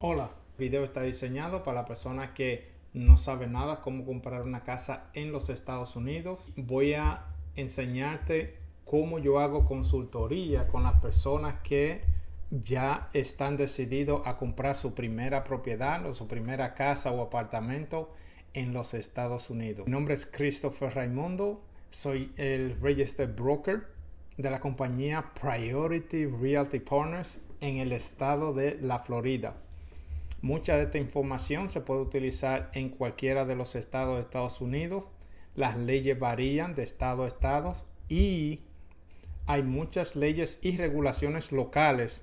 Hola, el video está diseñado para la persona que no sabe nada cómo comprar una casa en los Estados Unidos. Voy a enseñarte cómo yo hago consultoría con las personas que ya están decididos a comprar su primera propiedad o su primera casa o apartamento en los Estados Unidos. Mi nombre es Christopher Raimundo, soy el Registered Broker de la compañía Priority Realty Partners en el estado de la Florida. Mucha de esta información se puede utilizar en cualquiera de los estados de Estados Unidos. Las leyes varían de estado a estado y hay muchas leyes y regulaciones locales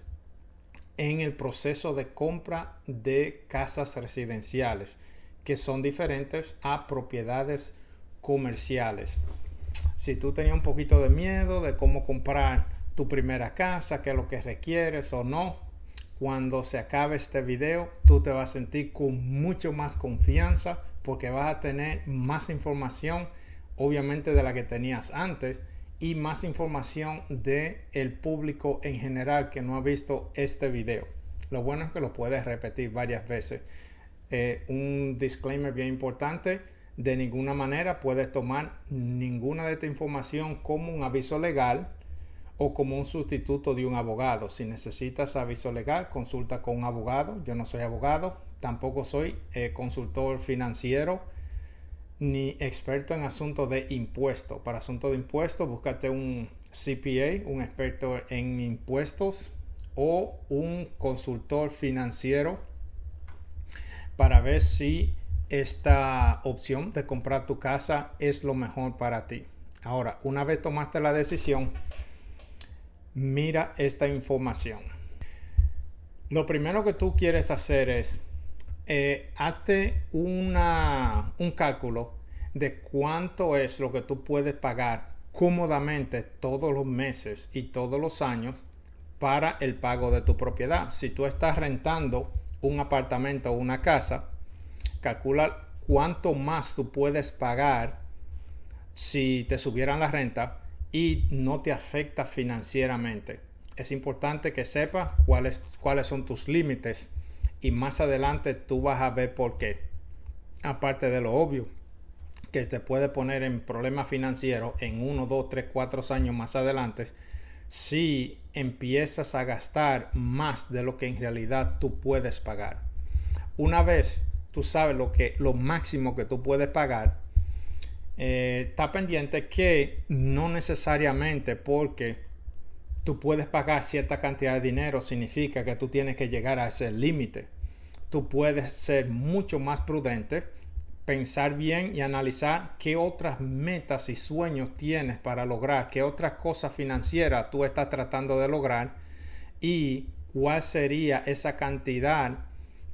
en el proceso de compra de casas residenciales que son diferentes a propiedades comerciales. Si tú tenías un poquito de miedo de cómo comprar tu primera casa, qué es lo que requieres o no, cuando se acabe este video, tú te vas a sentir con mucho más confianza porque vas a tener más información, obviamente, de la que tenías antes y más información del público en general que no ha visto este video. Lo bueno es que lo puedes repetir varias veces. Un disclaimer bien importante: de ninguna manera puedes tomar ninguna de esta información como un aviso legal o como un sustituto de un abogado. Si necesitas aviso legal, consulta con un abogado. Yo no soy abogado, tampoco soy consultor financiero ni experto en asuntos de impuestos. Para asuntos de impuestos, búscate un CPA, un experto en impuestos, o un consultor financiero para ver si esta opción de comprar tu casa es lo mejor para ti. Ahora, una vez tomaste la decisión, mira esta información. Lo primero que tú quieres hacer es hazte un cálculo de cuánto es lo que tú puedes pagar cómodamente todos los meses y todos los años para el pago de tu propiedad. Si tú estás rentando un apartamento o una casa, calcula cuánto más tú puedes pagar si te subieran la renta y no te afecta financieramente. Es importante que sepas cuáles son tus límites y más adelante tú vas a ver por qué. Aparte de lo obvio, que te puede poner en problemas financieros en 1, 2, 3, 4 años más adelante si empiezas a gastar más de lo que en realidad tú puedes pagar. Una vez tú sabes lo máximo que tú puedes pagar, está pendiente que no necesariamente porque tú puedes pagar cierta cantidad de dinero significa que tú tienes que llegar a ese límite. Tú puedes ser mucho más prudente, pensar bien y analizar qué otras metas y sueños tienes para lograr, qué otras cosas financieras tú estás tratando de lograr y cuál sería esa cantidad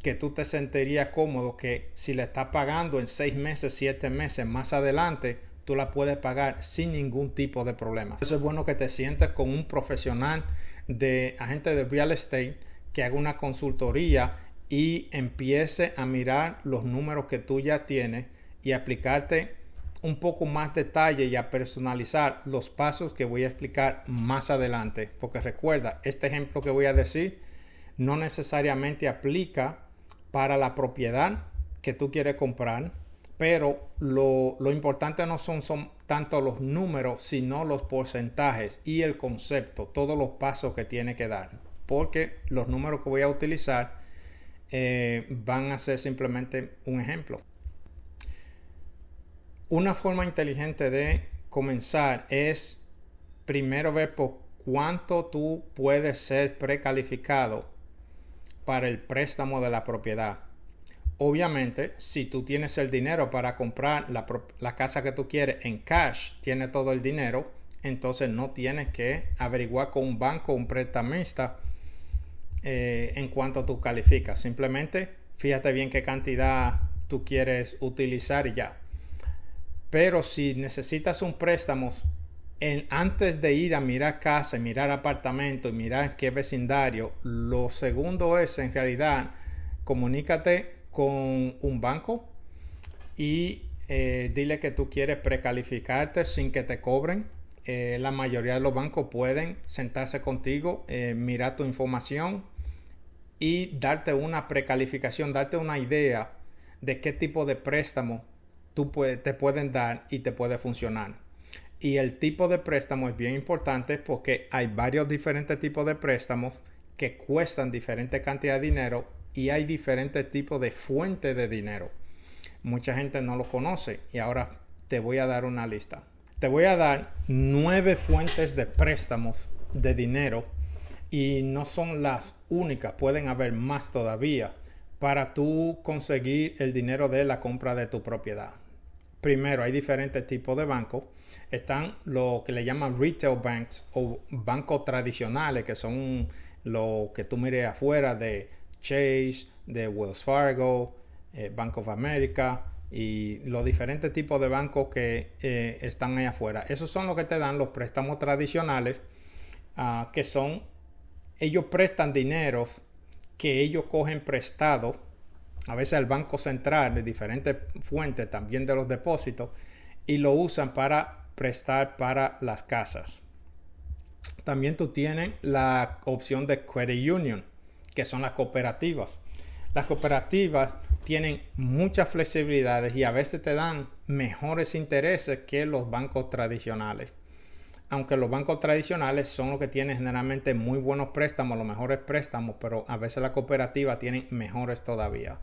que tú te sentirías cómodo que si le estás pagando en 6 meses, 7 meses más adelante, tú la puedes pagar sin ningún tipo de problema. Eso es bueno que te sientes con un profesional de agente de real estate que haga una consultoría y empiece a mirar los números que tú ya tienes y aplicarte un poco más detalle y a personalizar los pasos que voy a explicar más adelante. Porque recuerda, este ejemplo que voy a decir no necesariamente aplica para la propiedad que tú quieres comprar, pero lo importante no son tanto los números, sino los porcentajes y el concepto, todos los pasos que tiene que dar, porque los números que voy a utilizar van a ser simplemente un ejemplo. Una forma inteligente de comenzar es primero ver por cuánto tú puedes ser precalificado para el préstamo de la propiedad. Obviamente, si tú tienes el dinero para comprar la casa que tú quieres en cash, tienes todo el dinero, entonces no tienes que averiguar con un banco o un prestamista en cuanto tú calificas. Simplemente fíjate bien qué cantidad tú quieres utilizar y ya. Pero si necesitas un préstamo, antes de ir a mirar casa, mirar apartamento y mirar qué vecindario, lo segundo es en realidad comunícate con un banco y dile que tú quieres precalificarte sin que te cobren. La mayoría de los bancos pueden sentarse contigo, mirar tu información y darte una precalificación, darte una idea de qué tipo de préstamo te pueden dar y te puede funcionar. Y el tipo de préstamo es bien importante porque hay varios diferentes tipos de préstamos que cuestan diferente cantidad de dinero y hay diferentes tipos de fuentes de dinero. Mucha gente no lo conoce y ahora te voy a dar una lista. Te voy a dar 9 fuentes de préstamos de dinero y no son las únicas, pueden haber más todavía para tú conseguir el dinero de la compra de tu propiedad. Primero, hay diferentes tipos de bancos. Están lo que le llaman retail banks o bancos tradicionales, que son lo que tú mires afuera de Chase, de Wells Fargo, Bank of America y los diferentes tipos de bancos que están ahí afuera. Esos son los que te dan los préstamos tradicionales, que son, ellos prestan dinero que ellos cogen prestado, a veces al Banco Central, de diferentes fuentes, también de los depósitos, y lo usan para prestar para las casas. También tú tienes la opción de Credit Union, que son las cooperativas. Las cooperativas tienen muchas flexibilidades y a veces te dan mejores intereses que los bancos tradicionales. Aunque los bancos tradicionales son los que tienen generalmente muy buenos préstamos, los mejores préstamos, pero a veces la cooperativa tiene mejores todavía.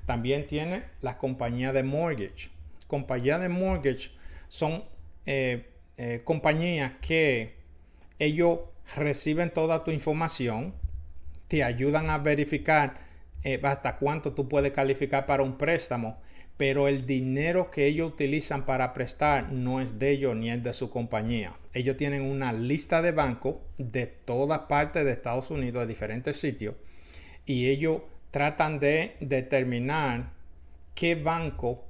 También tiene las compañías de mortgage. Compañías de mortgage son compañías que ellos reciben toda tu información, te ayudan a verificar hasta cuánto tú puedes calificar para un préstamo, pero el dinero que ellos utilizan para prestar no es de ellos ni es de su compañía. Ellos tienen una lista de bancos de todas partes de Estados Unidos, de diferentes sitios, y ellos tratan de determinar qué banco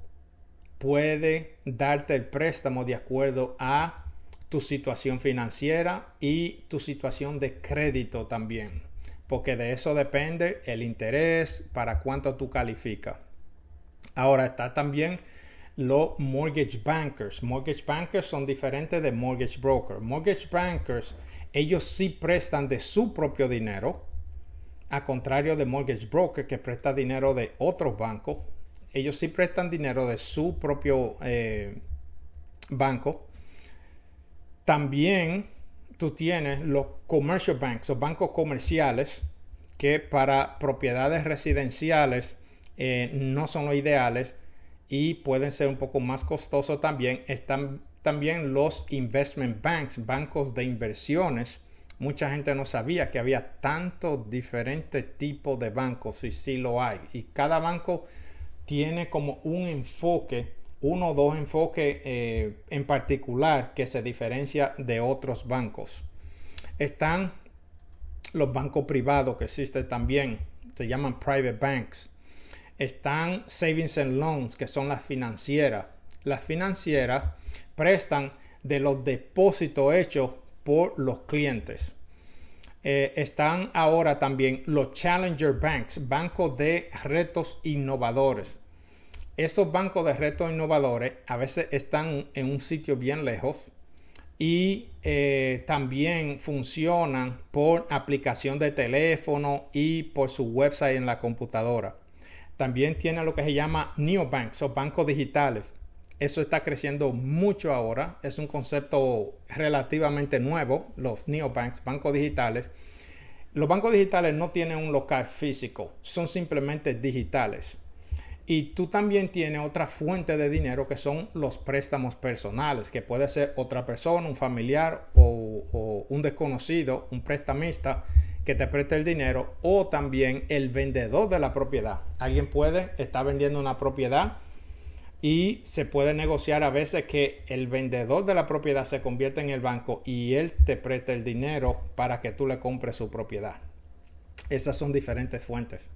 puede darte el préstamo de acuerdo a tu situación financiera y tu situación de crédito también, porque de eso depende el interés, para cuánto tú calificas. Ahora está también los mortgage bankers. Mortgage bankers son diferentes de mortgage brokers. Mortgage bankers, ellos sí prestan de su propio dinero, a contrario de mortgage broker que presta dinero de otros bancos. Ellos sí prestan dinero de su propio banco. También tú tienes los commercial banks o bancos comerciales que para propiedades residenciales no son los ideales y pueden ser un poco más costosos también. Están también los investment banks, bancos de inversiones. Mucha gente no sabía que había tantos diferentes tipos de bancos y sí lo hay. Y cada banco tiene como un enfoque, uno o dos enfoques en particular que se diferencia de otros bancos. Están los bancos privados que existen también, se llaman private banks. Están savings and loans, que son las financieras. Las financieras prestan de los depósitos hechos por los clientes. Están ahora también los challenger banks, bancos de retos innovadores. Esos bancos de retos innovadores a veces están en un sitio bien lejos y también funcionan por aplicación de teléfono y por su website en la computadora. También tiene lo que se llama neobanks o bancos digitales. Eso está creciendo mucho ahora. Es un concepto relativamente nuevo, los neobanks, bancos digitales. Los bancos digitales no tienen un local físico, son simplemente digitales. Y tú también tienes otra fuente de dinero que son los préstamos personales, que puede ser otra persona, un familiar o un desconocido, un prestamista que te preste el dinero, o también el vendedor de la propiedad. Alguien puede estar vendiendo una propiedad y se puede negociar a veces que el vendedor de la propiedad se convierta en el banco y él te preste el dinero para que tú le compres su propiedad. Esas son diferentes fuentes.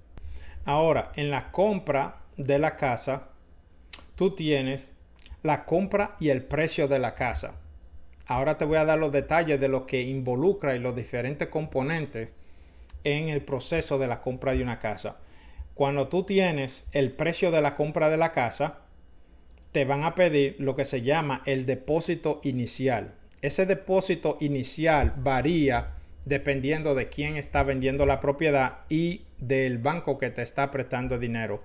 Ahora, en la compra de la casa, tú tienes la compra y el precio de la casa. Ahora te voy a dar los detalles de lo que involucra y los diferentes componentes en el proceso de la compra de una casa. Cuando tú tienes el precio de la compra de la casa, te van a pedir lo que se llama el depósito inicial. Ese depósito inicial varía dependiendo de quién está vendiendo la propiedad y del banco que te está prestando dinero.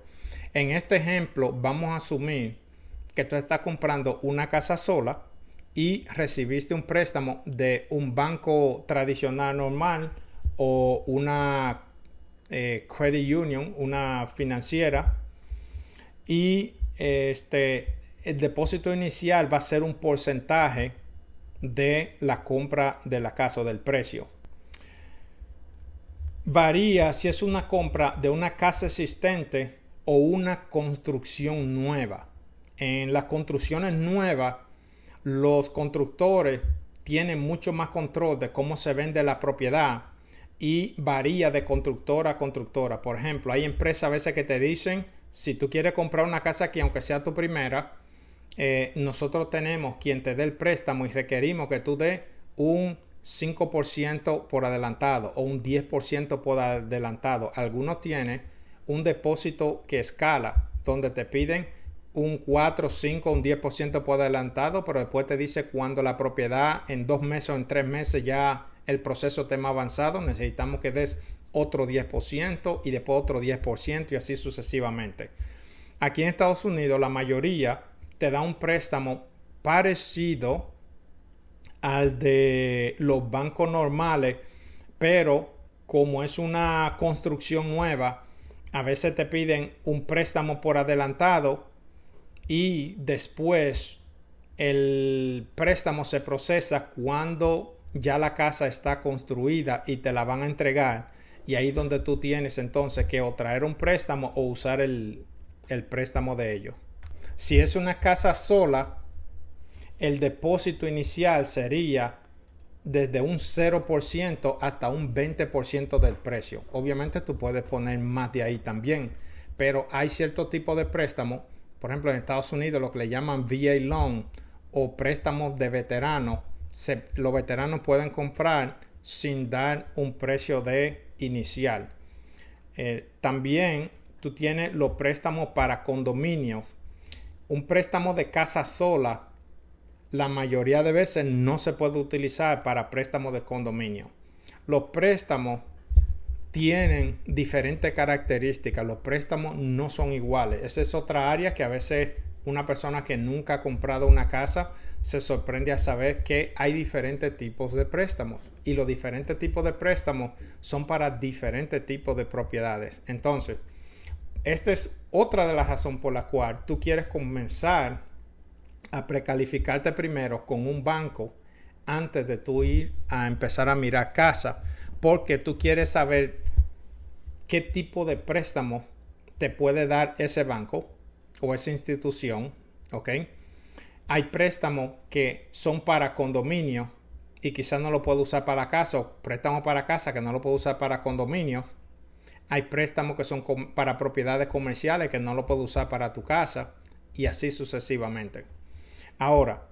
En este ejemplo, vamos a asumir que tú estás comprando una casa sola y recibiste un préstamo de un banco tradicional normal o una credit union, una financiera, y el depósito inicial va a ser un porcentaje de la compra de la casa o del precio. Varía si es una compra de una casa existente o una construcción nueva. En las construcciones nuevas, los constructores tienen mucho más control de cómo se vende la propiedad y varía de constructora a constructora. Por ejemplo, hay empresas a veces que te dicen, si tú quieres comprar una casa aquí, aunque sea tu primera, nosotros tenemos quien te dé el préstamo y requerimos que tú des un 5% por adelantado o un 10% por adelantado. Algunos tienen un depósito que escala, donde te piden un 4, 5, un 10% por adelantado, pero después te dice cuando la propiedad en 2 meses o en 3 meses ya el proceso esté más avanzado, necesitamos que des otro 10% y después otro 10% y así sucesivamente. Aquí en Estados Unidos la mayoría te da un préstamo parecido al de los bancos normales, pero como es una construcción nueva, a veces te piden un préstamo por adelantado y después el préstamo se procesa cuando ya la casa está construida y te la van a entregar, y ahí es donde tú tienes entonces que o traer un préstamo o usar el préstamo de ellos. Si es una casa sola, el depósito inicial sería desde un 0% hasta un 20% del precio. Obviamente tú puedes poner más de ahí también, pero hay cierto tipo de préstamo, por ejemplo en Estados Unidos lo que le llaman VA loan o préstamos de veteranos. Los veteranos pueden comprar sin dar un precio de inicial. También tú tienes los préstamos para condominios. Un préstamo de casa sola la mayoría de veces no se puede utilizar para préstamos de condominio. Los préstamos tienen diferentes características. Los préstamos no son iguales. Esa es otra área que a veces una persona que nunca ha comprado una casa se sorprende a saber que hay diferentes tipos de préstamos. Y los diferentes tipos de préstamos son para diferentes tipos de propiedades. Entonces, esta es otra de las razones por la cual tú quieres comenzar a precalificarte primero con un banco antes de tú ir a empezar a mirar casa, porque tú quieres saber qué tipo de préstamo te puede dar ese banco o esa institución, ¿ok? Hay préstamos que son para condominios y quizás no lo puedo usar para casa, o préstamos para casa que no lo puedo usar para condominios. Hay préstamos que son para propiedades comerciales que no lo puedo usar para tu casa y así sucesivamente. Ahora,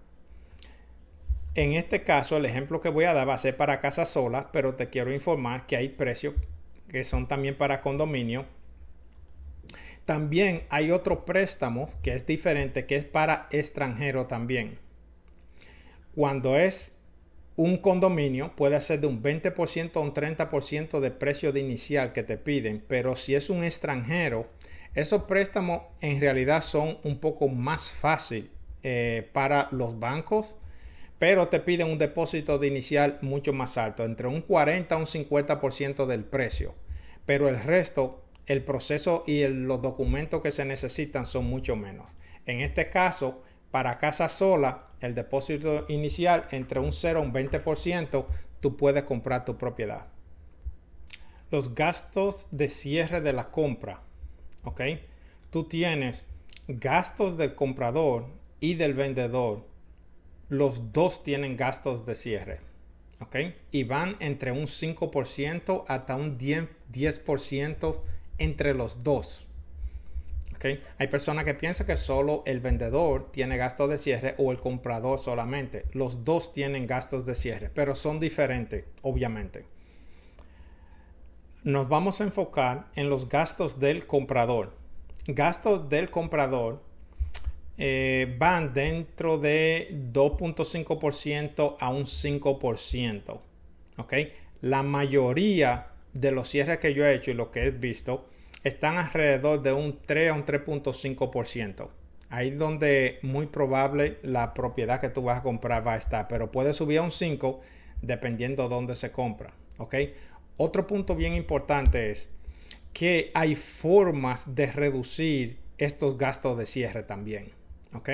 en este caso, el ejemplo que voy a dar va a ser para casa sola, pero te quiero informar que hay precios que son también para condominio. También hay otro préstamo que es diferente, que es para extranjero también. Cuando es un condominio, puede ser de un 20% a un 30% de precio de inicial que te piden, pero si es un extranjero, esos préstamos en realidad son un poco más fáciles para los bancos, pero te piden un depósito de inicial mucho más alto, entre un 40 a un 50% del precio, pero el resto, el proceso y los documentos que se necesitan son mucho menos. En este caso, para casa sola, el depósito inicial entre un 0 a un 20%, tú puedes comprar tu propiedad. Los gastos de cierre de la compra, ¿ok? Tú tienes gastos del comprador y del vendedor. Los dos tienen gastos de cierre, ¿ok? Y van entre un 5% hasta un 10% entre los dos, ¿ok? Hay personas que piensan que solo el vendedor tiene gastos de cierre o el comprador solamente. Los dos tienen gastos de cierre, pero son diferentes, obviamente. Nos vamos a enfocar en los gastos del comprador. Gastos del comprador van dentro de 2.5% a un 5%. ¿Ok? La mayoría de los cierres que yo he hecho y lo que he visto, están alrededor de un 3 a un 3.5%. Ahí es donde muy probable la propiedad que tú vas a comprar va a estar, pero puede subir a un 5 dependiendo de dónde se compra. ¿Ok? Otro punto bien importante es que hay formas de reducir estos gastos de cierre también. ¿Ok?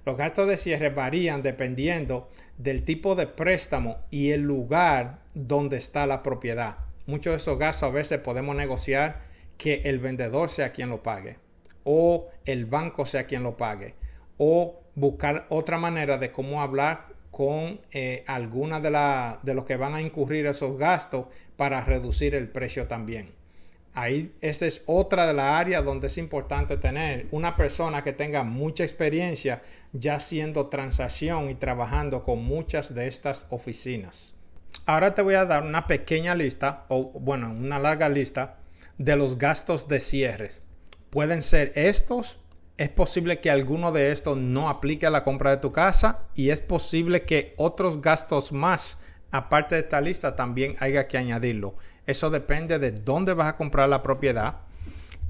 Los gastos de cierre varían dependiendo del tipo de préstamo y el lugar donde está la propiedad. Muchos de esos gastos a veces podemos negociar que el vendedor sea quien lo pague, o el banco sea quien lo pague, o buscar otra manera de cómo hablar con alguna de los que van a incurrir esos gastos para reducir el precio también. Ahí esa es otra de las áreas donde es importante tener una persona que tenga mucha experiencia ya haciendo transacción y trabajando con muchas de estas oficinas. Ahora te voy a dar una pequeña lista, o bueno, una larga lista de los gastos de cierre. Pueden ser estos. Es posible que alguno de estos no aplique a la compra de tu casa y es posible que otros gastos más, aparte de esta lista, también haya que añadirlo. Eso depende de dónde vas a comprar la propiedad,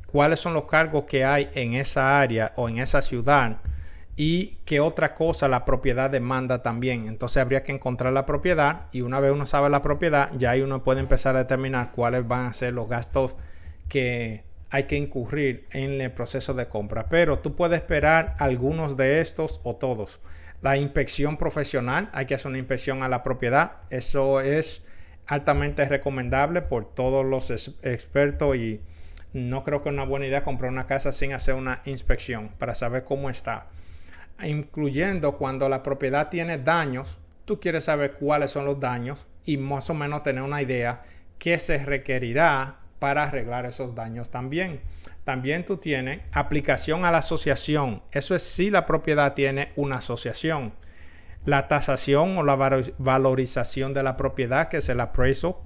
cuáles son los cargos que hay en esa área o en esa ciudad y qué otra cosa la propiedad demanda también. Entonces habría que encontrar la propiedad y una vez uno sabe la propiedad, ya ahí uno puede empezar a determinar cuáles van a ser los gastos que hay que incurrir en el proceso de compra. Pero tú puedes esperar algunos de estos o todos. La inspección profesional, hay que hacer una inspección a la propiedad. Eso es altamente recomendable por todos los expertos y no creo que es una buena idea comprar una casa sin hacer una inspección para saber cómo está. Incluyendo cuando la propiedad tiene daños, tú quieres saber cuáles son los daños y más o menos tener una idea qué se requerirá para arreglar esos daños también. También tú tienes aplicación a la asociación. Eso es si la propiedad tiene una asociación. La tasación o la valorización de la propiedad, que es el appraisal.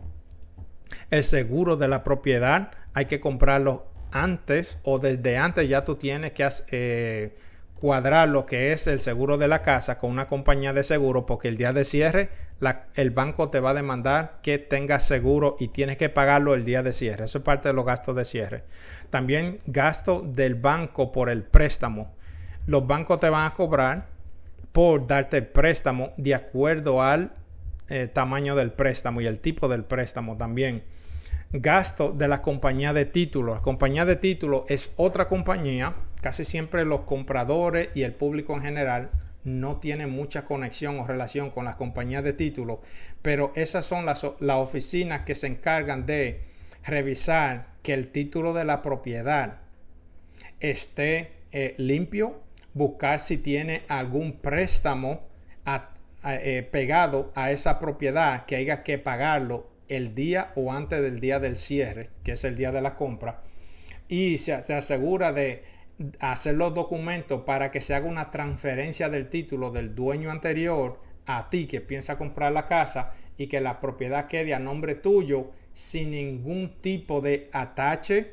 El seguro de la propiedad, hay que comprarlo antes o desde antes ya tú tienes que cuadrar lo que es el seguro de la casa con una compañía de seguro, porque el día de cierre el banco te va a demandar que tengas seguro y tienes que pagarlo el día de cierre. Eso es parte de los gastos de cierre. También gasto del banco por el préstamo. Los bancos te van a cobrar por darte el préstamo de acuerdo al tamaño del préstamo y el tipo del préstamo también. Gasto de la compañía de títulos. La compañía de títulos es otra compañía. Casi siempre los compradores y el público en general no tienen mucha conexión o relación con las compañías de títulos, pero esas son las oficinas que se encargan de revisar que el título de la propiedad esté limpio, buscar si tiene algún préstamo pegado a esa propiedad que haya que pagarlo el día o antes del día del cierre, que es el día de la compra, y se asegura de hacer los documentos para que se haga una transferencia del título del dueño anterior a ti que piensa comprar la casa y que la propiedad quede a nombre tuyo sin ningún tipo de atache.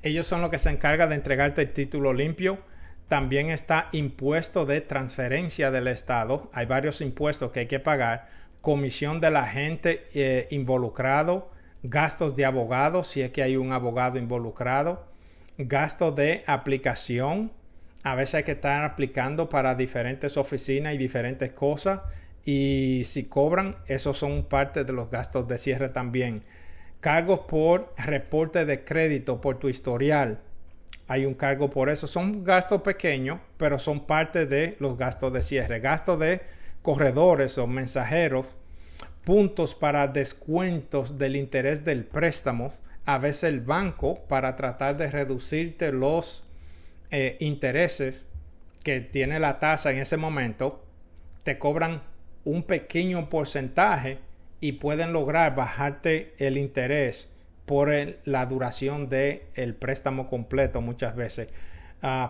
Ellos son los que se encargan de entregarte el título limpio. También está impuesto de transferencia del Estado. Hay varios impuestos que hay que pagar. Comisión del agente involucrado. Gastos de abogado si es que hay un abogado involucrado. Gastos de aplicación. A veces hay que estar aplicando para diferentes oficinas y diferentes cosas. Y si cobran, esos son parte de los gastos de cierre también. Cargos por reporte de crédito, por tu historial. Hay un cargo por eso. Son gastos pequeños, pero son parte de los gastos de cierre. Gastos de corredores o mensajeros. Puntos para descuentos del interés del préstamo. A veces el banco, para tratar de reducirte los intereses que tiene la tasa en ese momento, te cobran un pequeño porcentaje y pueden lograr bajarte el interés por la duración del préstamo completo muchas veces.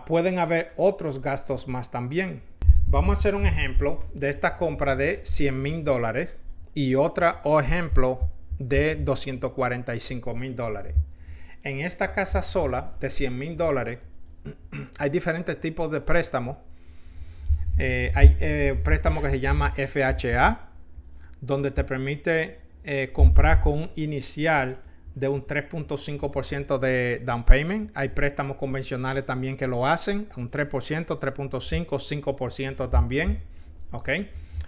Pueden haber otros gastos más también. Vamos a hacer un ejemplo de esta compra de $100,000 y otro ejemplo de $245,000. En esta casa sola de $100,000 hay diferentes tipos de préstamos. Hay préstamo que se llama FHA, donde te permite comprar con un inicial de un 3.5% de down payment. Hay préstamos convencionales también que lo hacen, un 3%, 3.5%, 5% también. ¿Ok?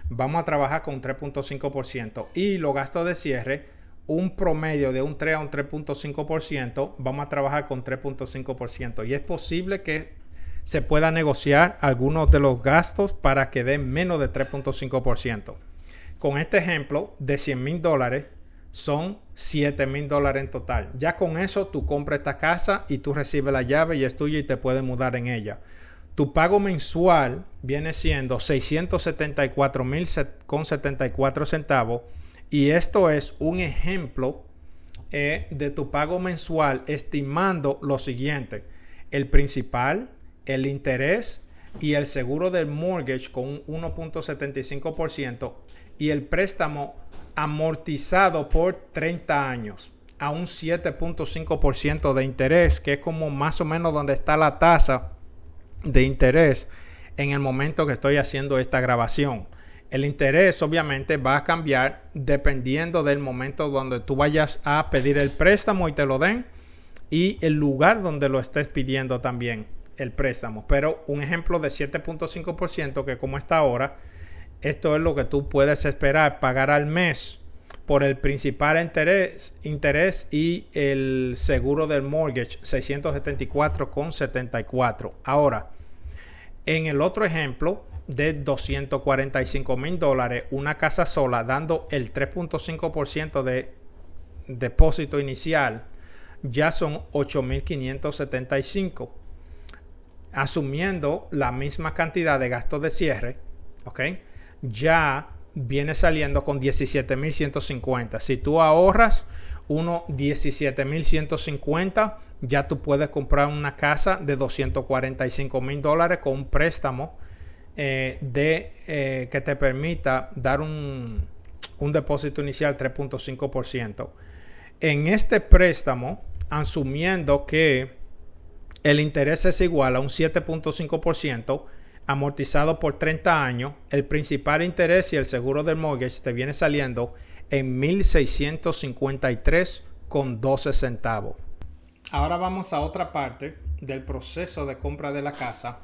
Vamos a trabajar con un 3.5%. Y los gastos de cierre, un promedio de un 3 a un 3.5%, vamos a trabajar con 3.5%. Y es posible que se pueda negociar algunos de los gastos para que den menos de 3.5%. Con este ejemplo de $100,000, son $7,000 en total. Ya con eso tú compras esta casa y tú recibes la llave y es tuya y te puedes mudar en ella. Tu pago mensual viene siendo $674,000.74 y esto es un ejemplo de tu pago mensual, estimando lo siguiente: el principal, el interés y el seguro del mortgage con un 1.75% y el préstamo amortizado por 30 años a un 7.5% de interés, que es como más o menos donde está la tasa de interés en el momento que estoy haciendo esta grabación. El interés obviamente va a cambiar dependiendo del momento donde tú vayas a pedir el préstamo y te lo den, y el lugar donde lo estés pidiendo también el préstamo. Pero un ejemplo de 7.5%, que como está ahora, esto es lo que tú puedes esperar pagar al mes por el principal interés y el seguro del mortgage, $674,74. Ahora, en el otro ejemplo de $245,000, una casa sola dando el 3.5% de depósito inicial, ya son $8,575. Asumiendo la misma cantidad de gastos de cierre, ¿ok? Ya viene saliendo con $17,150. Si tú ahorras unos $17,150, ya tú puedes comprar una casa de $245,000 con un préstamo que te permita dar un depósito inicial 3.5%. En este préstamo, asumiendo que el interés es igual a un 7.5%, amortizado por 30 años, el principal interés y el seguro del mortgage te viene saliendo en $1,653,12. Ahora vamos a otra parte del proceso de compra de la casa.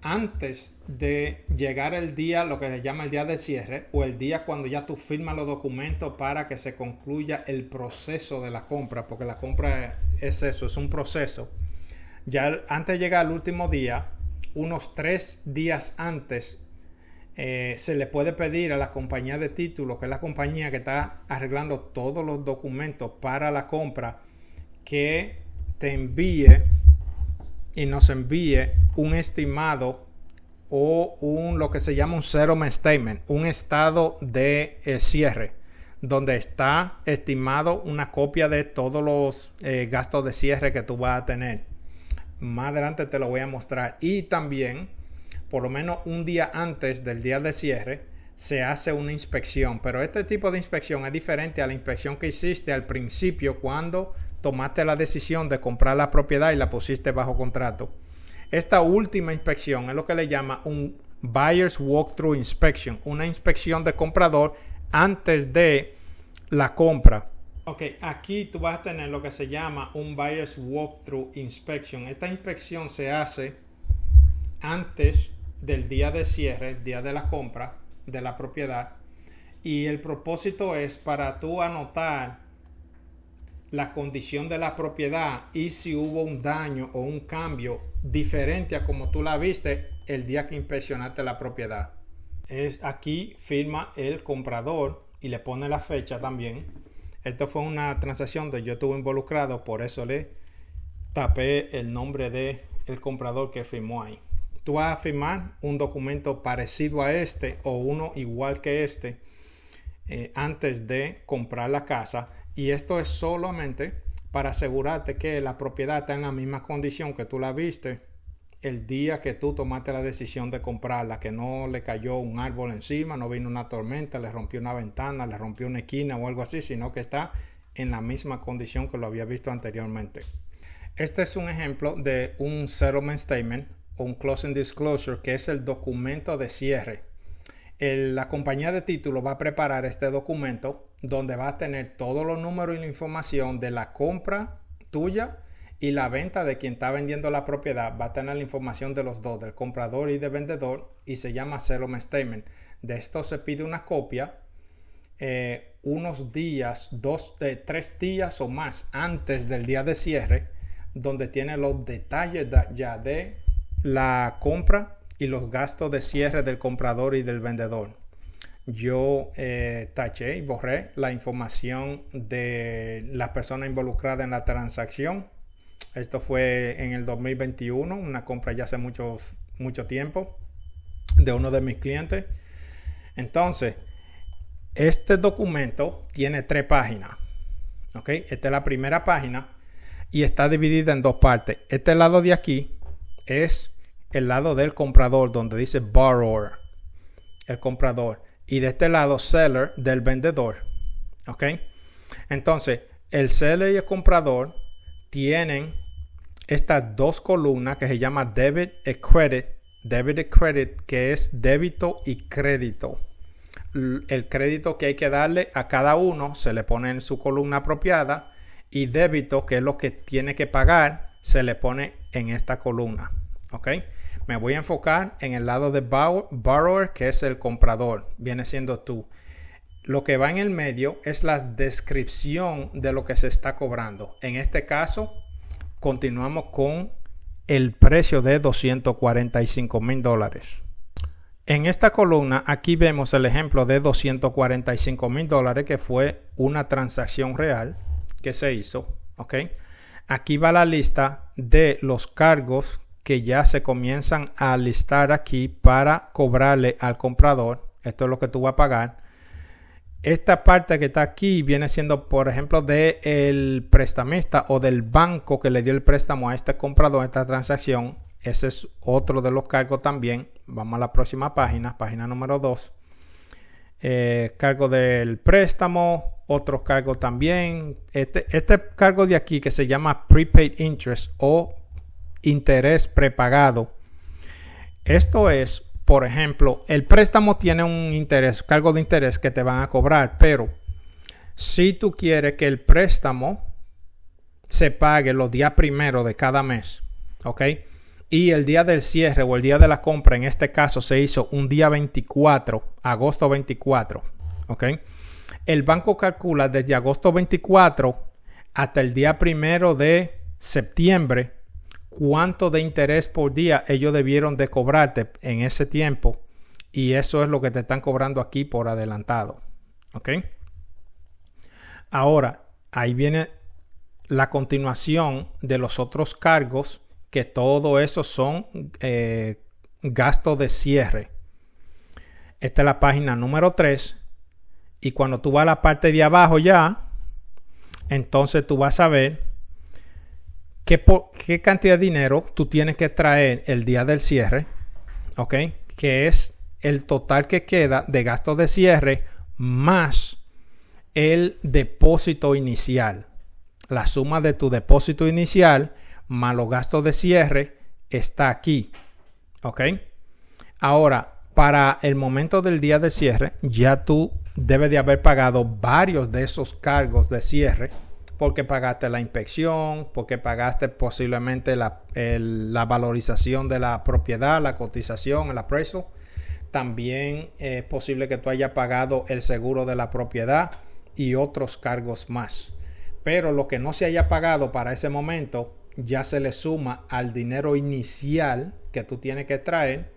Antes de llegar el día, lo que se llama el día de cierre, o el día cuando ya tú firmas los documentos para que se concluya el proceso de la compra, porque la compra es eso, es un proceso. Ya antes de llegar al último día, unos 3 días antes, se le puede pedir a la compañía de títulos, que es la compañía que está arreglando todos los documentos para la compra, que te envíe y nos envíe un estimado o lo que se llama un settlement statement, un estado de cierre, donde está estimado una copia de todos los gastos de cierre que tú vas a tener. Más adelante te lo voy a mostrar. Y también, por lo menos un día antes del día de cierre, se hace una inspección. Pero este tipo de inspección es diferente a la inspección que hiciste al principio cuando tomaste la decisión de comprar la propiedad y la pusiste bajo contrato. Esta última inspección es lo que le llama un Buyer's Walkthrough Inspection, una inspección de comprador antes de la compra. Ok, aquí tú vas a tener lo que se llama un Buyer's Walkthrough Inspection. Esta inspección se hace antes del día de cierre, el día de la compra de la propiedad. Y el propósito es para tú anotar la condición de la propiedad y si hubo un daño o un cambio diferente a como tú la viste el día que inspeccionaste la propiedad. Aquí firma el comprador y le pone la fecha también. Esto fue una transacción donde yo estuve involucrado, por eso le tapé el nombre del comprador que firmó ahí. Tú vas a firmar un documento parecido a este o uno igual que este antes de comprar la casa, y esto es solamente para asegurarte que la propiedad está en la misma condición que tú la viste el día que tú tomaste la decisión de comprarla, que no le cayó un árbol encima, no vino una tormenta, le rompió una ventana, le rompió una esquina o algo así, sino que está en la misma condición que lo había visto anteriormente. Este es un ejemplo de un settlement statement o un closing disclosure, que es el documento de cierre. La compañía de título va a preparar este documento donde va a tener todos los números y la información de la compra tuya y la venta de quien está vendiendo la propiedad. Va a tener la información de los dos, del comprador y del vendedor, y se llama settlement statement. De esto se pide una copia unos días, 3 días o más antes del día de cierre, donde tiene los detalles ya de la compra y los gastos de cierre del comprador y del vendedor. Yo taché y borré la información de las personas involucradas en la transacción. Esto fue en el 2021, una compra ya hace mucho tiempo de uno de mis clientes. Entonces, este documento tiene 3 páginas. ¿Ok? Esta es la primera página y está dividida en 2 partes. Este lado de aquí es el lado del comprador, donde dice borrower, el comprador. Y de este lado, seller, del vendedor. ¿Ok? Entonces, el seller y el comprador tienen estas 2 columnas que se llama debit y credit. Debit y credit, que es débito y crédito. El crédito que hay que darle a cada uno se le pone en su columna apropiada, y débito, que es lo que tiene que pagar, se le pone en esta columna. ¿Ok? Me voy a enfocar en el lado de borrower, que es el comprador, viene siendo tú. Lo que va en el medio es la descripción de lo que se está cobrando. En este caso, continuamos con el precio de $245,000. En esta columna, aquí vemos el ejemplo de $245,000, que fue una transacción real que se hizo. ¿Ok? Aquí va la lista de los cargos que ya se comienzan a listar aquí para cobrarle al comprador. Esto es lo que tú vas a pagar. Esta parte que está aquí viene siendo, por ejemplo, del prestamista o del banco que le dio el préstamo a este comprador, esta transacción. Ese es otro de los cargos también. Vamos a la próxima página, página número 2. Cargo del préstamo, otros cargos también. Este cargo de aquí, que se llama prepaid interest o interés prepagado. Esto es, por ejemplo, el préstamo tiene un interés, cargo de interés que te van a cobrar, pero si tú quieres que el préstamo se pague los días primeros de cada mes, ¿ok? Y el día del cierre o el día de la compra, en este caso, se hizo un día 24, agosto 24, ¿ok? El banco calcula desde agosto 24 hasta el día 1 de septiembre cuánto de interés por día ellos debieron de cobrarte en ese tiempo, y eso es lo que te están cobrando aquí por adelantado. ¿Ok? Ahora, ahí viene la continuación de los otros cargos, que todo eso son gastos de cierre. Esta es la página número 3, y cuando tú vas a la parte de abajo ya, entonces tú vas a ver ¿qué cantidad de dinero tú tienes que traer el día del cierre? ¿Ok? Que es el total que queda de gastos de cierre más el depósito inicial. La suma de tu depósito inicial más los gastos de cierre está aquí. ¿Ok? Ahora, para el momento del día de cierre, ya tú debes de haber pagado varios de esos cargos de cierre, porque pagaste la inspección, porque pagaste posiblemente la valorización de la propiedad, la cotización, el appraisal. También es posible que tú hayas pagado el seguro de la propiedad y otros cargos más. Pero lo que no se haya pagado para ese momento ya se le suma al dinero inicial que tú tienes que traer,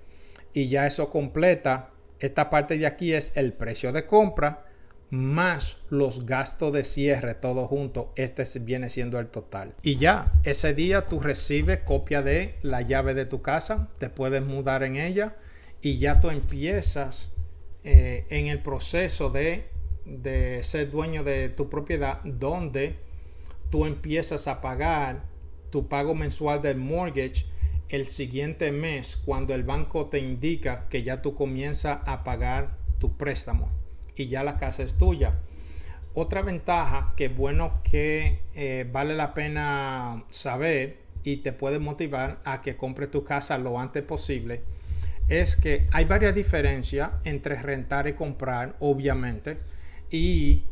y ya eso completa. Esta parte de aquí es el precio de compra más los gastos de cierre, todo junto. Este viene siendo el total. Y ya, ese día tú recibes copia de la llave de tu casa, te puedes mudar en ella, y ya tú empiezas en el proceso de ser dueño de tu propiedad, donde tú empiezas a pagar tu pago mensual del mortgage el siguiente mes, cuando el banco te indica que ya tú comienzas a pagar tu préstamo y ya la casa es tuya. Otra ventaja que bueno que vale la pena saber y te puede motivar a que compres tu casa lo antes posible, es que hay varias diferencias entre rentar y comprar, obviamente, y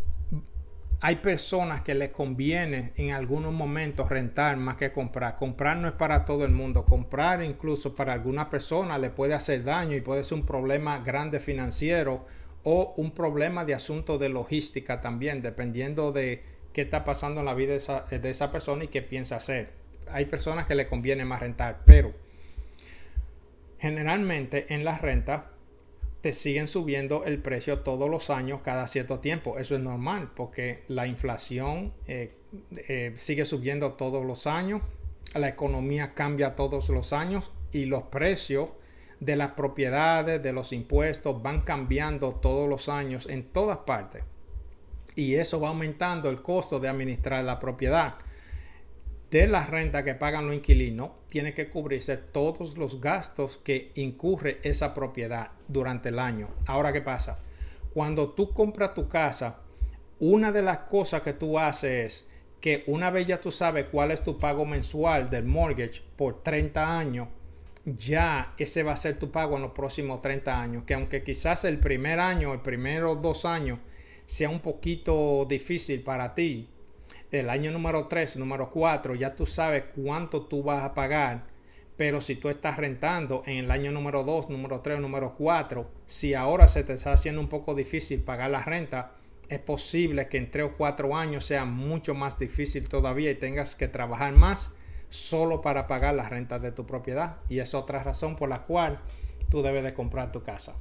Hay personas que les conviene en algunos momentos rentar más que comprar. Comprar no es para todo el mundo. Comprar incluso para alguna persona le puede hacer daño y puede ser un problema grande financiero o un problema de asunto de logística también, dependiendo de qué está pasando en la vida de esa persona y qué piensa hacer. Hay personas que le conviene más rentar, pero generalmente en la renta te siguen subiendo el precio todos los años, cada cierto tiempo. Eso es normal porque la inflación sigue subiendo todos los años, la economía cambia todos los años y los precios de las propiedades, de los impuestos van cambiando todos los años en todas partes. Y eso va aumentando el costo de administrar la propiedad. De la renta que pagan los inquilinos, tiene que cubrirse todos los gastos que incurre esa propiedad durante el año. Ahora, ¿qué pasa? Cuando tú compras tu casa, una de las cosas que tú haces es que una vez ya tú sabes cuál es tu pago mensual del mortgage por 30 años, ya ese va a ser tu pago en los próximos 30 años. Que aunque quizás el primer año, el primero 2 años, sea un poquito difícil para ti, el año número 3, número 4, ya tú sabes cuánto tú vas a pagar. Pero si tú estás rentando en el año número 2, número 3, número 4, si ahora se te está haciendo un poco difícil pagar la renta, es posible que en 3 o 4 años sea mucho más difícil todavía y tengas que trabajar más solo para pagar las rentas de tu propiedad. Y es otra razón por la cual tú debes de comprar tu casa.